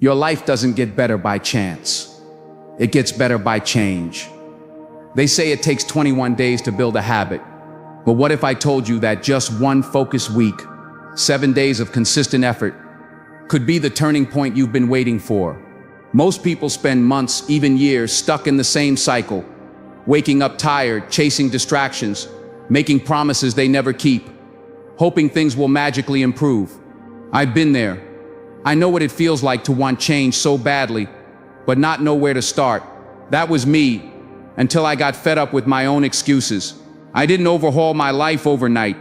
Your life doesn't get better by chance. It gets better by change. They say it takes 21 days to build a habit. But what if I told you that just one focused week, 7 days of consistent effort, could be the turning point you've been waiting for? Most people spend months, even years, stuck in the same cycle, waking up tired, chasing distractions, making promises they never keep, hoping things will magically improve. I've been there. I know what it feels like to want change so badly, but not know where to start. That was me, until I got fed up with my own excuses. I didn't overhaul my life overnight.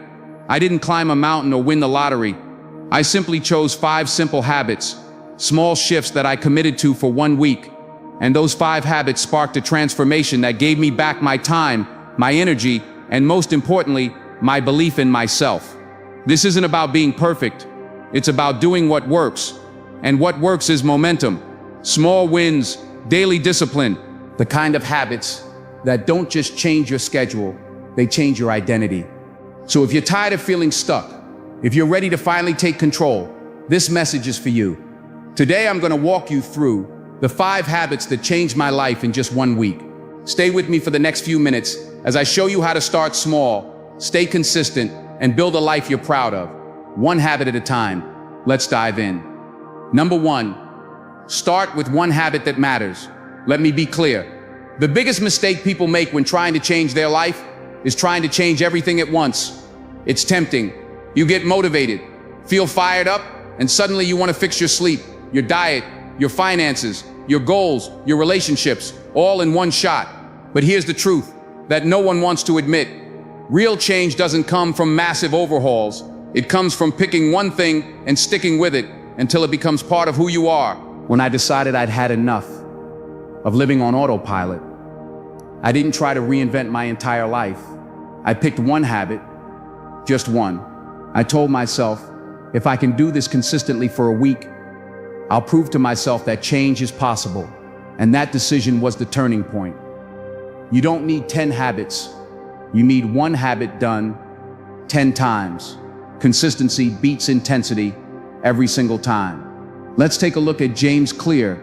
I didn't climb a mountain or win the lottery. I simply chose 5 simple habits, small shifts that I committed to for 1 week. And those 5 habits sparked a transformation that gave me back my time, my energy, and most importantly, my belief in myself. This isn't about being perfect. It's about doing what works. And what works is momentum. Small wins, daily discipline, the kind of habits that don't just change your schedule, they change your identity. So if you're tired of feeling stuck, if you're ready to finally take control, this message is for you. Today I'm going to walk you through the 5 habits that changed my life in just 1 week. Stay with me for the next few minutes as I show you how to start small, stay consistent, and build a life you're proud of. 1 habit at a time. Let's dive in. Number 1, start with 1 habit that matters. Let me be clear. The biggest mistake people make when trying to change their life is trying to change everything at once. It's tempting. You get motivated, feel fired up, and suddenly you want to fix your sleep, your diet, your finances, your goals, your relationships, all in one shot. But here's the truth that no one wants to admit. Real change doesn't come from massive overhauls. It comes from picking one thing and sticking with it until it becomes part of who you are. When I decided I'd had enough of living on autopilot, I didn't try to reinvent my entire life. I picked 1 habit, just 1. I told myself, if I can do this consistently for a week, I'll prove to myself that change is possible. And that decision was the turning point. You don't need 10 habits. You need 1 habit done 10 times. Consistency beats intensity every single time. Let's take a look at James Clear,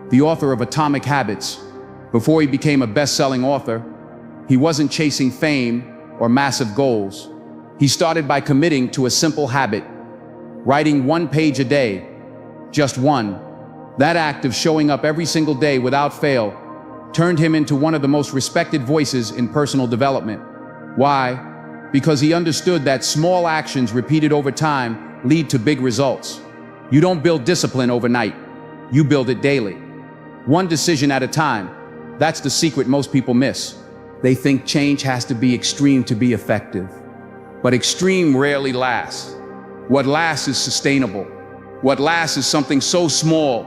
the author of Atomic Habits. Before he became a best-selling author, he wasn't chasing fame or massive goals. He started by committing to a simple habit, writing 1 page a day, just 1. That act of showing up every single day without fail turned him into one of the most respected voices in personal development. Why? Because he understood that small actions repeated over time lead to big results. You don't build discipline overnight. You build it daily. 1 decision at a time. That's the secret most people miss. They think change has to be extreme to be effective. But extreme rarely lasts. What lasts is sustainable. What lasts is something so small,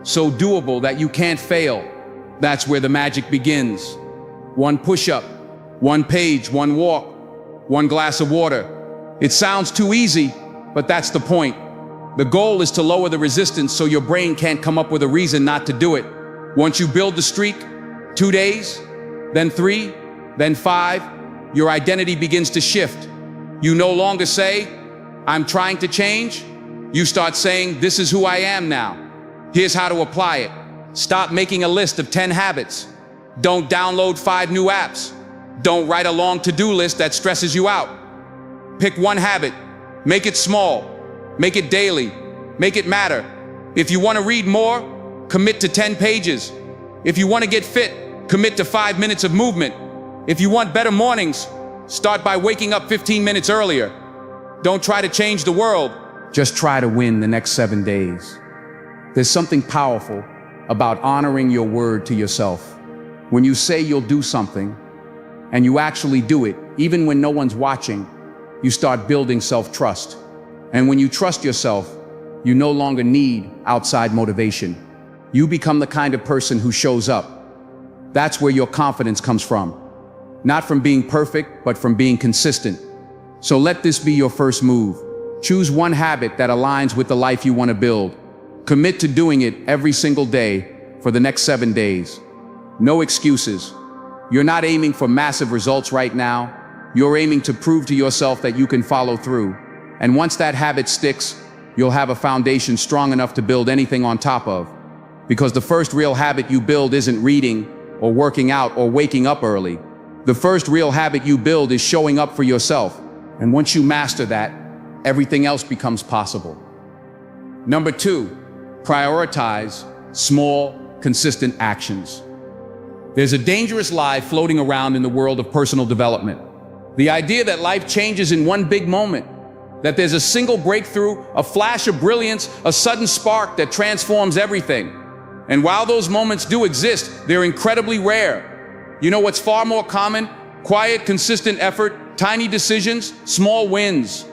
so doable that you can't fail. That's where the magic begins. 1 push-up, 1 page, 1 walk, 1 glass of water. It sounds too easy, but that's the point. The goal is to lower the resistance so your brain can't come up with a reason not to do it. Once you build the streak, 2 days, then 3, then 5, your identity begins to shift. You no longer say, I'm trying to change. You start saying, this is who I am now. Here's how to apply it. Stop making a list of 10 habits. Don't download 5 new apps. Don't write a long to-do list that stresses you out. Pick 1 habit. Make it small. Make it daily. Make it matter. If you want to read more, commit to 10 pages. If you want to get fit, commit to 5 minutes of movement. If you want better mornings, start by waking up 15 minutes earlier. Don't try to change the world. Just try to win the next 7 days. There's something powerful about honoring your word to yourself. When you say you'll do something, and you actually do it, even when no one's watching, you start building self-trust. And when you trust yourself, you no longer need outside motivation. You become the kind of person who shows up. That's where your confidence comes from. Not from being perfect, but from being consistent. So let this be your first move. Choose 1 habit that aligns with the life you want to build. Commit to doing it every single day for the next 7 days. No excuses. You're not aiming for massive results right now. You're aiming to prove to yourself that you can follow through. And once that habit sticks, you'll have a foundation strong enough to build anything on top of. Because the first real habit you build isn't reading or working out or waking up early. The first real habit you build is showing up for yourself. And once you master that, everything else becomes possible. Number 2, prioritize small, consistent actions. There's a dangerous lie floating around in the world of personal development. The idea that life changes in one big moment, that there's a single breakthrough, a flash of brilliance, a sudden spark that transforms everything. And while those moments do exist, they're incredibly rare. You know what's far more common? Quiet, consistent effort, tiny decisions, small wins.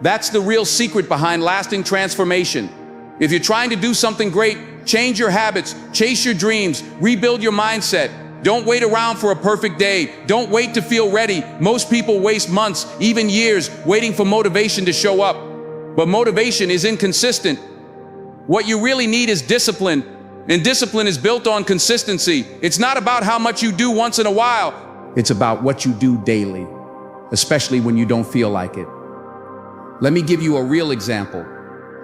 That's the real secret behind lasting transformation. If you're trying to do something great, change your habits, chase your dreams, rebuild your mindset. Don't wait around for a perfect day. Don't wait to feel ready. Most people waste months, even years, waiting for motivation to show up. But motivation is inconsistent. What you really need is discipline. And discipline is built on consistency. It's not about how much you do once in a while. It's about what you do daily, especially when you don't feel like it. Let me give you a real example.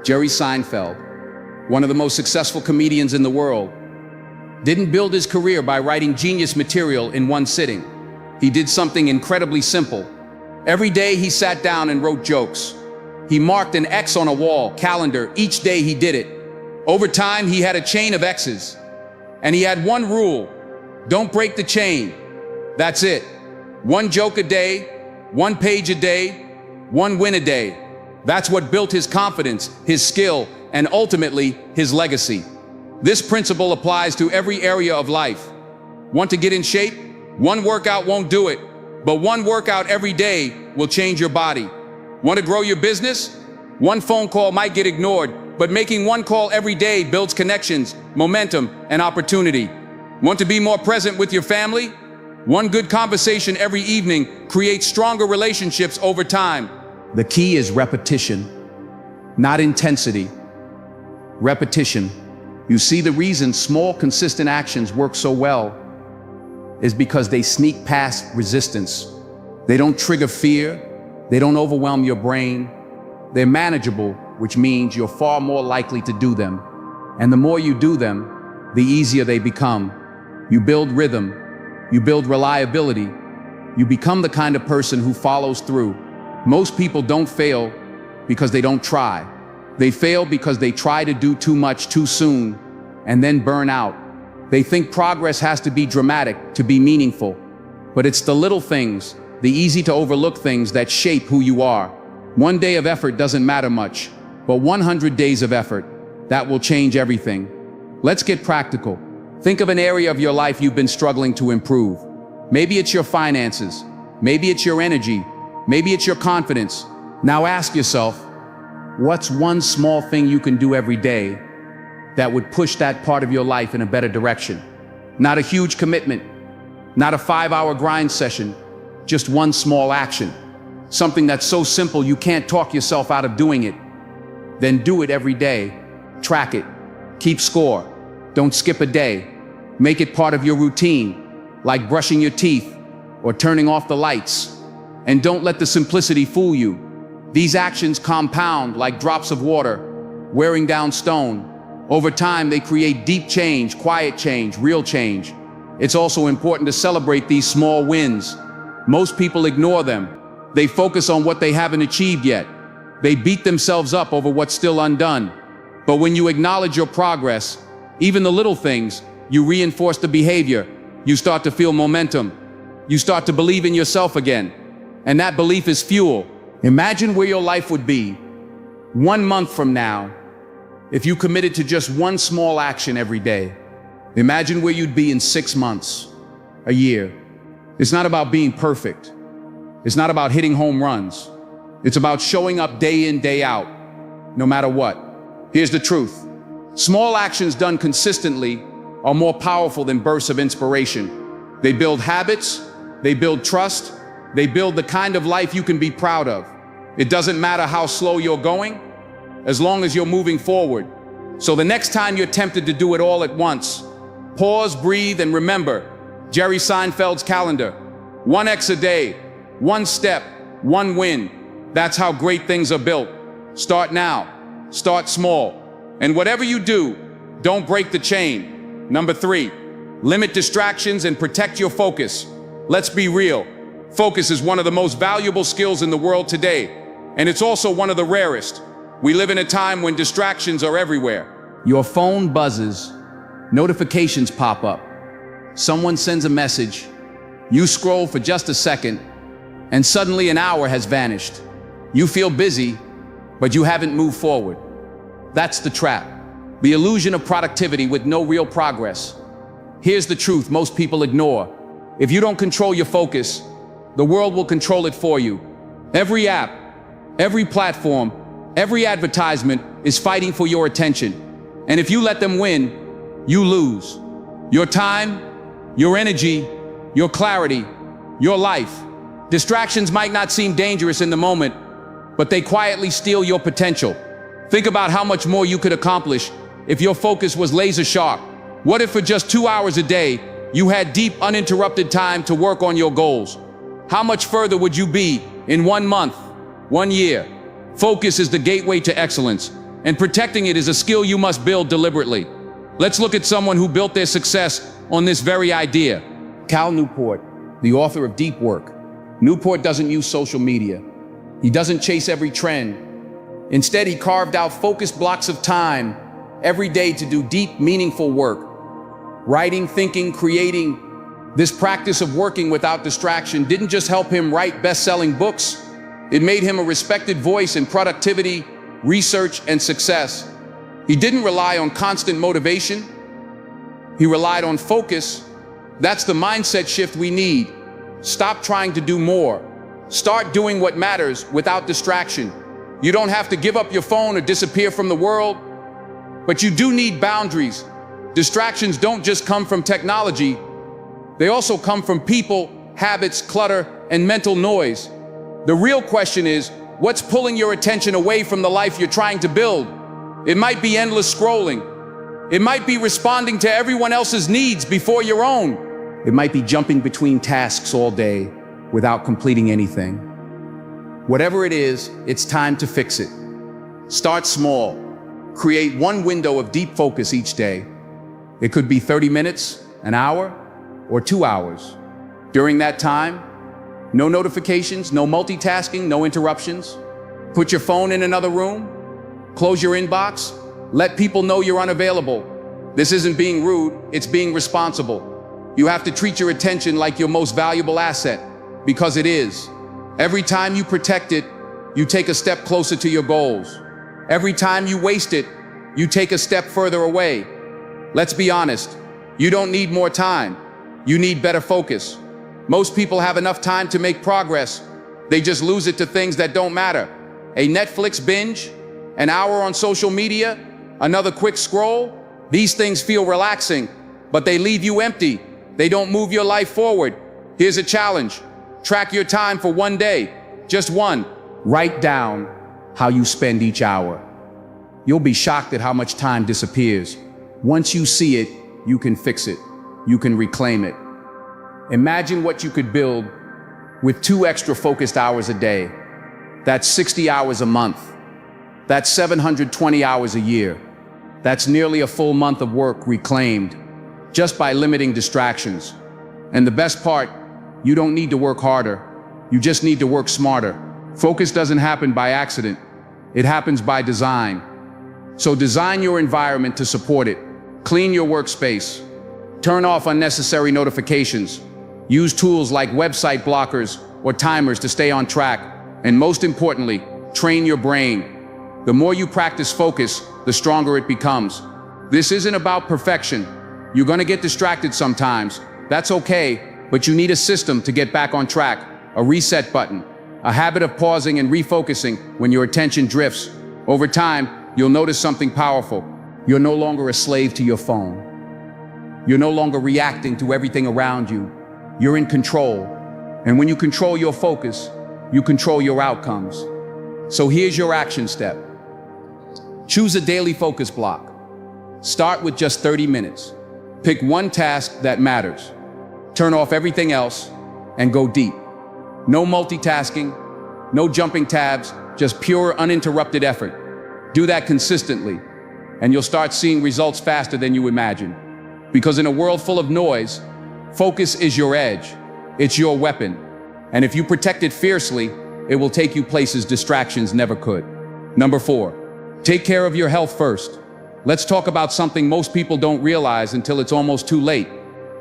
Jerry Seinfeld, one of the most successful comedians in the world, didn't build his career by writing genius material in one sitting. He did something incredibly simple. Every day he sat down and wrote jokes. He marked an X on a wall, calendar, each day he did it. Over time, he had a chain of X's. And he had one rule: don't break the chain. That's it. One joke a day, one page a day, one win a day. That's what built his confidence, his skill, and ultimately, his legacy. This principle applies to every area of life. Want to get in shape? One workout won't do it, but one workout every day will change your body. Want to grow your business? One phone call might get ignored, but making one call every day builds connections, momentum, and opportunity. Want to be more present with your family? One good conversation every evening creates stronger relationships over time. The key is repetition, not intensity. Repetition. You see, the reason small, consistent actions work so well is because they sneak past resistance. They don't trigger fear. They don't overwhelm your brain. They're manageable, which means you're far more likely to do them. And the more you do them, the easier they become. You build rhythm. You build reliability. You become the kind of person who follows through. Most people don't fail because they don't try. They fail because they try to do too much too soon and then burn out. They think progress has to be dramatic to be meaningful. But it's the little things, the easy to overlook things that shape who you are. One day of effort doesn't matter much, but 100 days of effort, that will change everything. Let's get practical. Think of an area of your life you've been struggling to improve. Maybe it's your finances. Maybe it's your energy. Maybe it's your confidence. Now ask yourself, what's one small thing you can do every day that would push that part of your life in a better direction? Not a huge commitment, not a 5-hour grind session, just one small action. Something that's so simple you can't talk yourself out of doing it. Then do it every day. Track it. Keep score. Don't skip a day. Make it part of your routine, like brushing your teeth or turning off the lights. And don't let the simplicity fool you. These actions compound like drops of water, wearing down stone. Over time, they create deep change, quiet change, real change. It's also important to celebrate these small wins. Most people ignore them. They focus on what they haven't achieved yet. They beat themselves up over what's still undone. But when you acknowledge your progress, even the little things, you reinforce the behavior. You start to feel momentum. You start to believe in yourself again. And that belief is fuel. Imagine where your life would be 1 month from now if you committed to just one small action every day. Imagine where you'd be in 6 months, a year. It's not about being perfect. It's not about hitting home runs. It's about showing up day in, day out, no matter what. Here's the truth. Small actions done consistently are more powerful than bursts of inspiration. They build habits, they build trust, they build the kind of life you can be proud of. It doesn't matter how slow you're going, as long as you're moving forward. So the next time you're tempted to do it all at once, pause, breathe, and remember Jerry Seinfeld's calendar. 1x a day, 1 step, 1 win. That's how great things are built. Start now. Start small. And whatever you do, don't break the chain. Number 3, limit distractions and protect your focus. Let's be real. Focus is one of the most valuable skills in the world today, and it's also one of the rarest. We live in a time when distractions are everywhere. Your phone buzzes, notifications pop up, someone sends a message, you scroll for just a second, and suddenly an hour has vanished. You feel busy, but you haven't moved forward. That's the trap. The illusion of productivity with no real progress. Here's the truth most people ignore. If you don't control your focus, the world will control it for you. Every app, every platform, every advertisement is fighting for your attention. And if you let them win, you lose. Your time, your energy, your clarity, your life. Distractions might not seem dangerous in the moment, but they quietly steal your potential. Think about how much more you could accomplish if your focus was laser sharp. What if for just 2 hours a day, you had deep, uninterrupted time to work on your goals? How much further would you be in 1 month, 1 year? Focus is the gateway to excellence, and protecting it is a skill you must build deliberately. Let's look at someone who built their success on this very idea. Cal Newport, the author of Deep Work. Newport doesn't use social media. He doesn't chase every trend. Instead, he carved out focused blocks of time every day to do deep, meaningful work. Writing, thinking, creating. This practice of working without distraction didn't just help him write best-selling books. It made him a respected voice in productivity, research, and success. He didn't rely on constant motivation. He relied on focus. That's the mindset shift we need. Stop trying to do more. Start doing what matters without distraction. You don't have to give up your phone or disappear from the world, but you do need boundaries. Distractions don't just come from technology. They also come from people, habits, clutter, and mental noise. The real question is, what's pulling your attention away from the life you're trying to build? It might be endless scrolling. It might be responding to everyone else's needs before your own. It might be jumping between tasks all day without completing anything. Whatever it is, it's time to fix it. Start small. Create one window of deep focus each day. It could be 30 minutes, an hour, or 2 hours. During that time, no notifications, no multitasking, no interruptions. Put your phone in another room. Close your inbox. Let people know you're unavailable. This isn't being rude, it's being responsible. You have to treat your attention like your most valuable asset, because it is. Every time you protect it, you take a step closer to your goals. Every time you waste it, you take a step further away. Let's be honest, you don't need more time. You need better focus. Most people have enough time to make progress. They just lose it to things that don't matter. A Netflix binge, an hour on social media, another quick scroll. These things feel relaxing, but they leave you empty. They don't move your life forward. Here's a challenge. Track your time for 1 day, just one. Write down how you spend each hour. You'll be shocked at how much time disappears. Once you see it, you can fix it. You can reclaim it. Imagine what you could build with 2 extra focused hours a day. That's 60 hours a month. That's 720 hours a year. That's nearly a full month of work reclaimed, just by limiting distractions. And the best part, you don't need to work harder. You just need to work smarter. Focus doesn't happen by accident. It happens by design. So design your environment to support it. Clean your workspace. Turn off unnecessary notifications. Use tools like website blockers or timers to stay on track. And most importantly, train your brain. The more you practice focus, the stronger it becomes. This isn't about perfection. You're gonna get distracted sometimes. That's okay, but you need a system to get back on track, a reset button, a habit of pausing and refocusing when your attention drifts. Over time, you'll notice something powerful. You're no longer a slave to your phone. You're no longer reacting to everything around you. You're in control. And when you control your focus, you control your outcomes. So here's your action step. Choose a daily focus block. Start with just 30 minutes. Pick one task that matters. Turn off everything else and go deep. No multitasking, no jumping tabs, just pure uninterrupted effort. Do that consistently, and you'll start seeing results faster than you imagine. Because in a world full of noise, focus is your edge. It's your weapon. And if you protect it fiercely, it will take you places distractions never could. Number 4, take care of your health first. Let's talk about something most people don't realize until it's almost too late.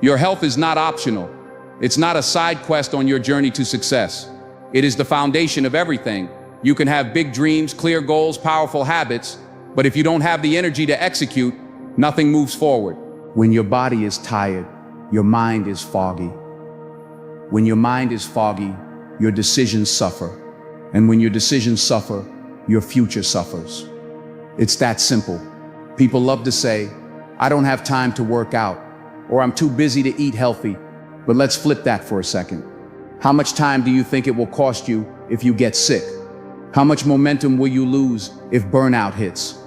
Your health is not optional. It's not a side quest on your journey to success. It is the foundation of everything. You can have big dreams, clear goals, powerful habits, but if you don't have the energy to execute, nothing moves forward. When your body is tired, your mind is foggy. When your mind is foggy, your decisions suffer. And when your decisions suffer, your future suffers. It's that simple. People love to say, I don't have time to work out, or I'm too busy to eat healthy. But let's flip that for a second. How much time do you think it will cost you if you get sick? How much momentum will you lose if burnout hits?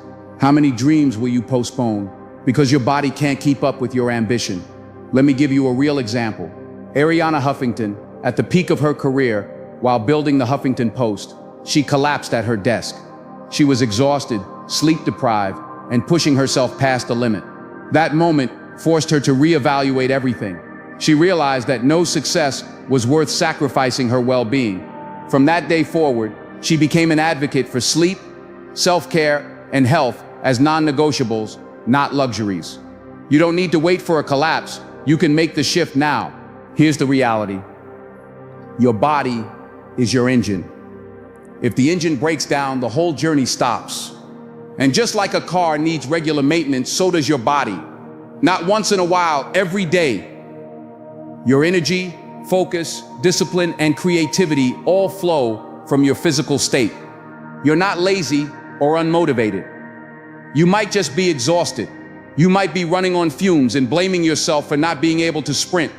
How many dreams will you postpone because your body can't keep up with your ambition? Let me give you a real example. Ariana Huffington, at the peak of her career, while building the Huffington Post, she collapsed at her desk. She was exhausted, sleep-deprived, and pushing herself past the limit. That moment forced her to reevaluate everything. She realized that no success was worth sacrificing her well-being. From that day forward, she became an advocate for sleep, self-care, and health as non-negotiables, not luxuries. You don't need to wait for a collapse. You can make the shift now. Here's the reality. Your body is your engine. If the engine breaks down, the whole journey stops. And just like a car needs regular maintenance, so does your body. Not once in a while, every day. Your energy, focus, discipline, and creativity all flow from your physical state. You're not lazy or unmotivated. You might just be exhausted. You might be running on fumes and blaming yourself for not being able to sprint.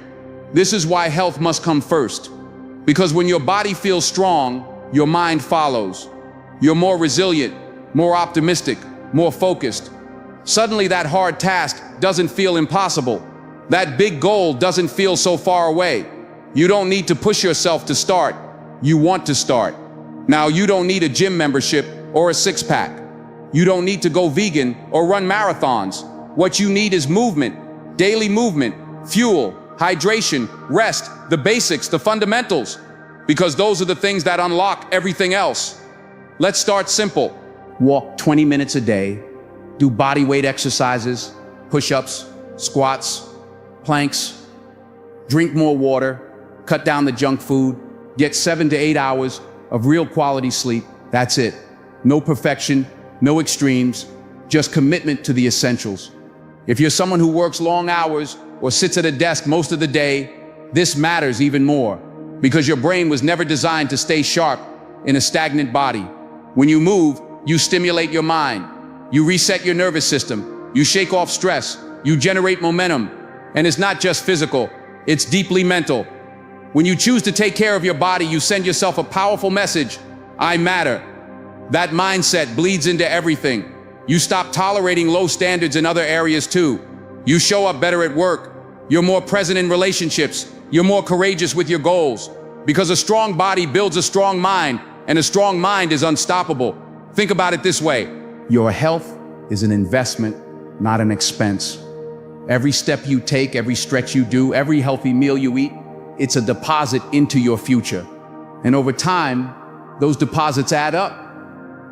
This is why health must come first. Because when your body feels strong, your mind follows. You're more resilient, more optimistic, more focused. Suddenly that hard task doesn't feel impossible. That big goal doesn't feel so far away. You don't need to push yourself to start. You want to start. Now, you don't need a gym membership or a six-pack. You don't need to go vegan or run marathons. What you need is movement, daily movement, fuel, hydration, rest, the basics, the fundamentals, because those are the things that unlock everything else. Let's start simple. Walk 20 minutes a day, do body weight exercises, push-ups, squats, planks, drink more water, cut down the junk food, get 7 to 8 hours of real quality sleep. That's it. No perfection, no extremes, just commitment to the essentials. If you're someone who works long hours or sits at a desk most of the day, this matters even more because your brain was never designed to stay sharp in a stagnant body. When you move, you stimulate your mind, you reset your nervous system, you shake off stress, you generate momentum. And it's not just physical, it's deeply mental. When you choose to take care of your body, you send yourself a powerful message. I matter. That mindset bleeds into everything. You stop tolerating low standards in other areas too. You show up better at work. You're more present in relationships. You're more courageous with your goals. Because a strong body builds a strong mind, and a strong mind is unstoppable. Think about it this way. Your health is an investment, not an expense. Every step you take, every stretch you do, every healthy meal you eat, it's a deposit into your future. And over time, those deposits add up.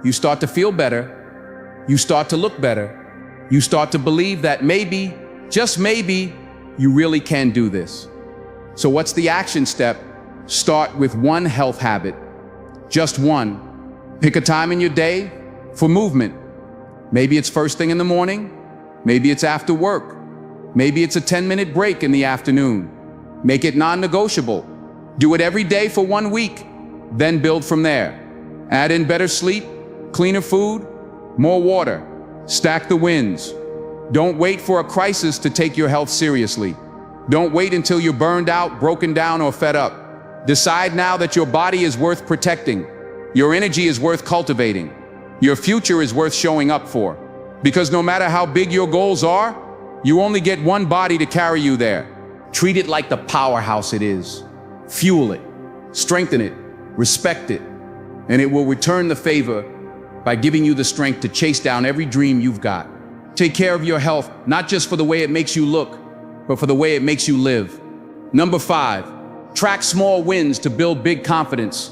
You start to feel better. You start to look better. You start to believe that maybe, just maybe, you really can do this. So what's the action step? Start with one health habit. Just one. Pick a time in your day for movement. Maybe it's first thing in the morning. Maybe it's after work. Maybe it's a 10-minute break in the afternoon. Make it non-negotiable. Do it every day for 1 week, then build from there. Add in better sleep, cleaner food, more water. Stack the wins. Don't wait for a crisis to take your health seriously. Don't wait until you're burned out, broken down, or fed up. Decide now that your body is worth protecting. Your energy is worth cultivating. Your future is worth showing up for. Because no matter how big your goals are, you only get one body to carry you there. Treat it like the powerhouse it is. Fuel it, strengthen it, respect it, and it will return the favor by giving you the strength to chase down every dream you've got. Take care of your health, not just for the way it makes you look, but for the way it makes you live. Number 5, track small wins to build big confidence.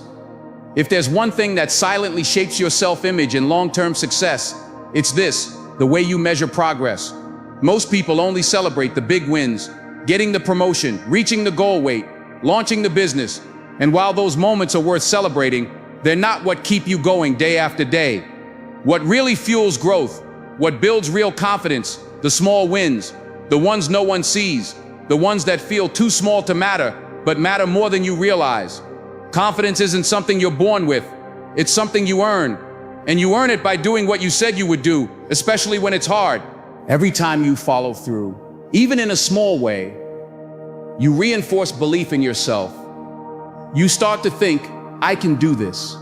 If there's one thing that silently shapes your self-image and long-term success, it's this: the way you measure progress. Most people only celebrate the big wins, getting the promotion, reaching the goal weight, launching the business. And while those moments are worth celebrating, they're not what keep you going day after day. What really fuels growth, what builds real confidence, the small wins, the ones no one sees, the ones that feel too small to matter, but matter more than you realize. Confidence isn't something you're born with, it's something you earn. And you earn it by doing what you said you would do, especially when it's hard. Every time you follow through, even in a small way, you reinforce belief in yourself. You start to think, I can do this.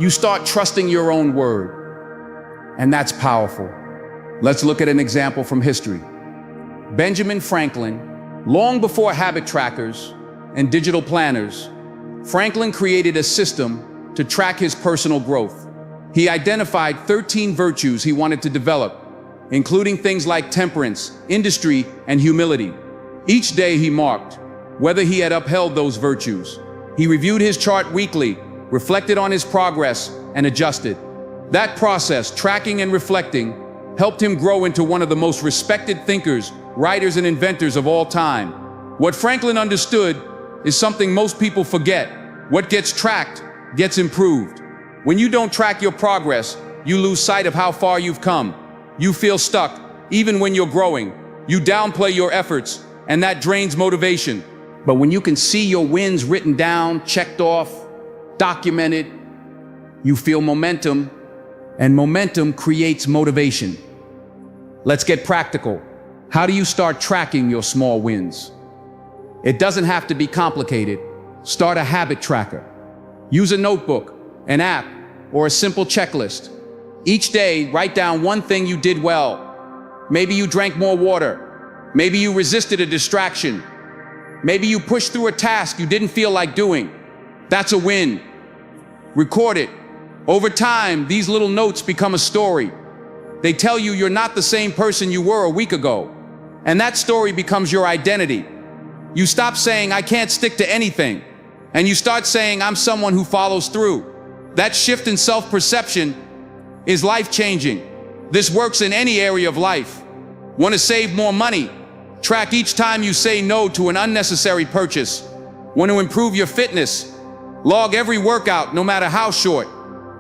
You start trusting your own word. And that's powerful. Let's look at an example from history. Benjamin Franklin, long before habit trackers and digital planners, Franklin created a system to track his personal growth. He identified 13 virtues he wanted to develop, including things like temperance, industry, and humility. Each day he marked whether he had upheld those virtues. He reviewed his chart weekly, reflected on his progress, and adjusted. That process, tracking and reflecting, helped him grow into one of the most respected thinkers, writers, and inventors of all time. What Franklin understood is something most people forget. What gets tracked gets improved. When you don't track your progress, you lose sight of how far you've come. You feel stuck, even when you're growing. You downplay your efforts, and that drains motivation. But when you can see your wins written down, checked off, documented, you feel momentum, and momentum creates motivation. Let's get practical. How do you start tracking your small wins? It doesn't have to be complicated. Start a habit tracker. Use a notebook, an app, or a simple checklist. Each day, write down one thing you did well. Maybe you drank more water. Maybe you resisted a distraction. Maybe you pushed through a task you didn't feel like doing. That's a win. Record it. Over time, these little notes become a story. They tell you you're not the same person you were a week ago. And that story becomes your identity. You stop saying, I can't stick to anything. And you start saying, I'm someone who follows through. That shift in self-perception is life-changing. This works in any area of life. Want to save more money? Track each time you say no to an unnecessary purchase. Want to improve your fitness? Log every workout, no matter how short.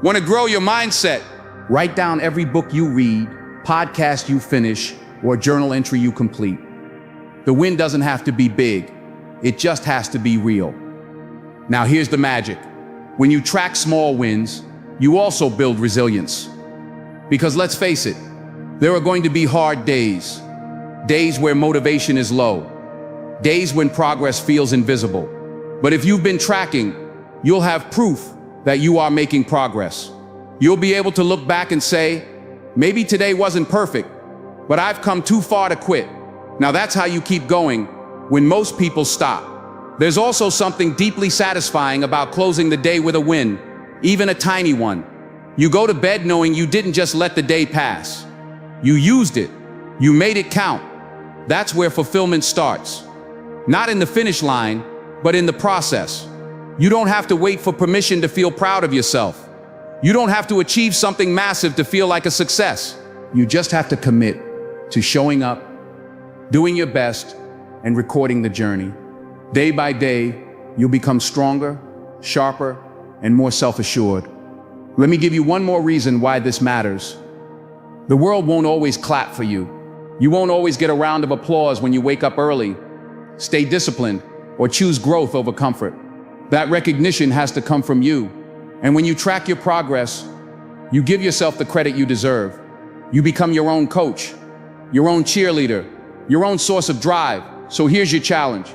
Want to grow your mindset? Write down every book you read, podcast you finish, or journal entry you complete. The win doesn't have to be big. It just has to be real. Now here's the magic. When you track small wins, you also build resilience. Because let's face it, there are going to be hard days. Days where motivation is low. Days when progress feels invisible. But if you've been tracking, you'll have proof that you are making progress. You'll be able to look back and say, maybe today wasn't perfect, but I've come too far to quit. Now that's how you keep going when most people stop. There's also something deeply satisfying about closing the day with a win, even a tiny one. You go to bed knowing you didn't just let the day pass. You used it. You made it count. That's where fulfillment starts. Not in the finish line, but in the process. You don't have to wait for permission to feel proud of yourself. You don't have to achieve something massive to feel like a success. You just have to commit to showing up, doing your best, and recording the journey. Day by day, you'll become stronger, sharper, and more self-assured. Let me give you one more reason why this matters. The world won't always clap for you. You won't always get a round of applause when you wake up early, stay disciplined, or choose growth over comfort. That recognition has to come from you. And when you track your progress, you give yourself the credit you deserve. You become your own coach, your own cheerleader, your own source of drive. So here's your challenge.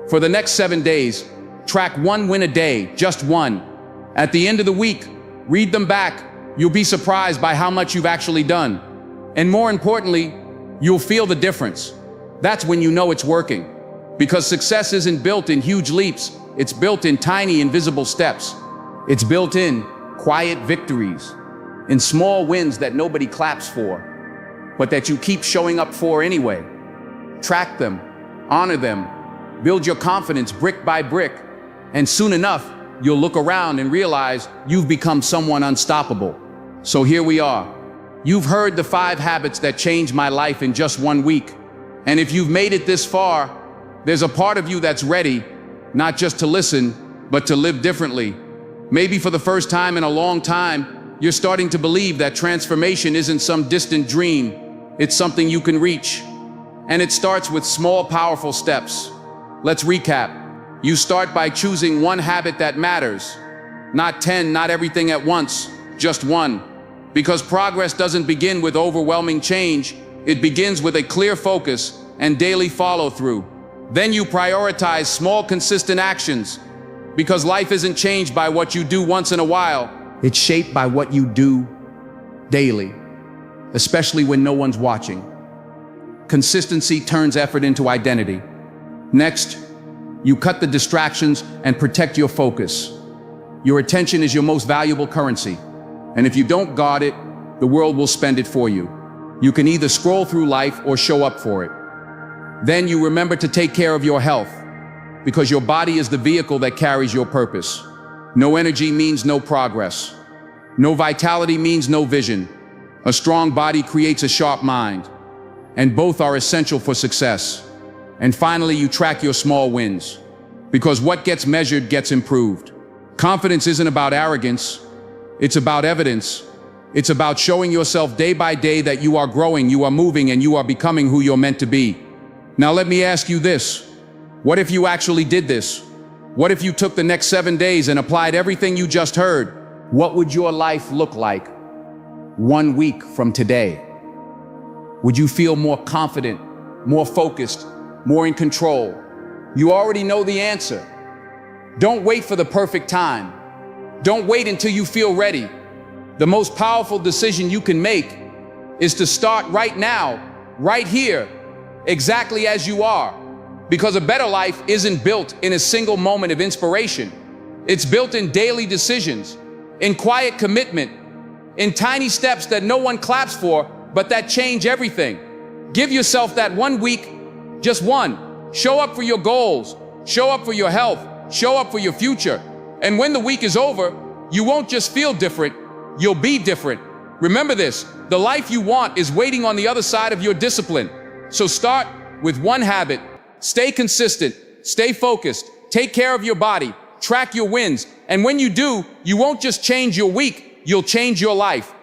For the next 7 days, track one win a day, just one. At the end of the week, read them back. You'll be surprised by how much you've actually done. And more importantly, you'll feel the difference. That's when you know it's working. Because success isn't built in huge leaps. It's built in tiny, invisible steps. It's built in quiet victories, in small wins that nobody claps for, but that you keep showing up for anyway. Track them, honor them, build your confidence brick by brick, and soon enough, you'll look around and realize you've become someone unstoppable. So here we are. You've heard the 5 habits that changed my life in just 1 week. And if you've made it this far, there's a part of you that's ready, not just to listen, but to live differently. Maybe for the first time in a long time, you're starting to believe that transformation isn't some distant dream. It's something you can reach. And it starts with small, powerful steps. Let's recap. You start by choosing 1 habit that matters. Not 10, not everything at once, just 1. Because progress doesn't begin with overwhelming change, it begins with a clear focus and daily follow-through. Then you prioritize small, consistent actions. Because life isn't changed by what you do once in a while, it's shaped by what you do daily, especially when no one's watching. Consistency turns effort into identity. Next, you cut the distractions and protect your focus. Your attention is your most valuable currency. And if you don't guard it, the world will spend it for you. You can either scroll through life or show up for it. Then you remember to take care of your health, because your body is the vehicle that carries your purpose. No energy means no progress. No vitality means no vision. A strong body creates a sharp mind, and both are essential for success. And finally, you track your small wins, because what gets measured gets improved. Confidence isn't about arrogance, it's about evidence. It's about showing yourself day by day that you are growing, you are moving, and you are becoming who you're meant to be. Now let me ask you this. What if you actually did this? What if you took the next 7 days and applied everything you just heard? What would your life look like 1 week from today? Would you feel more confident, more focused, more in control? You already know the answer. Don't wait for the perfect time. Don't wait until you feel ready. The most powerful decision you can make is to start right now, right here, exactly as you are. Because a better life isn't built in a single moment of inspiration. It's built in daily decisions, in quiet commitment, in tiny steps that no one claps for, but that change everything. Give yourself that 1 week, just 1. Show up for your goals, show up for your health, show up for your future. And when the week is over, you won't just feel different, you'll be different. Remember this, the life you want is waiting on the other side of your discipline. So start with 1 habit. Stay consistent, stay focused, take care of your body, track your wins. And when you do, you won't just change your week, you'll change your life.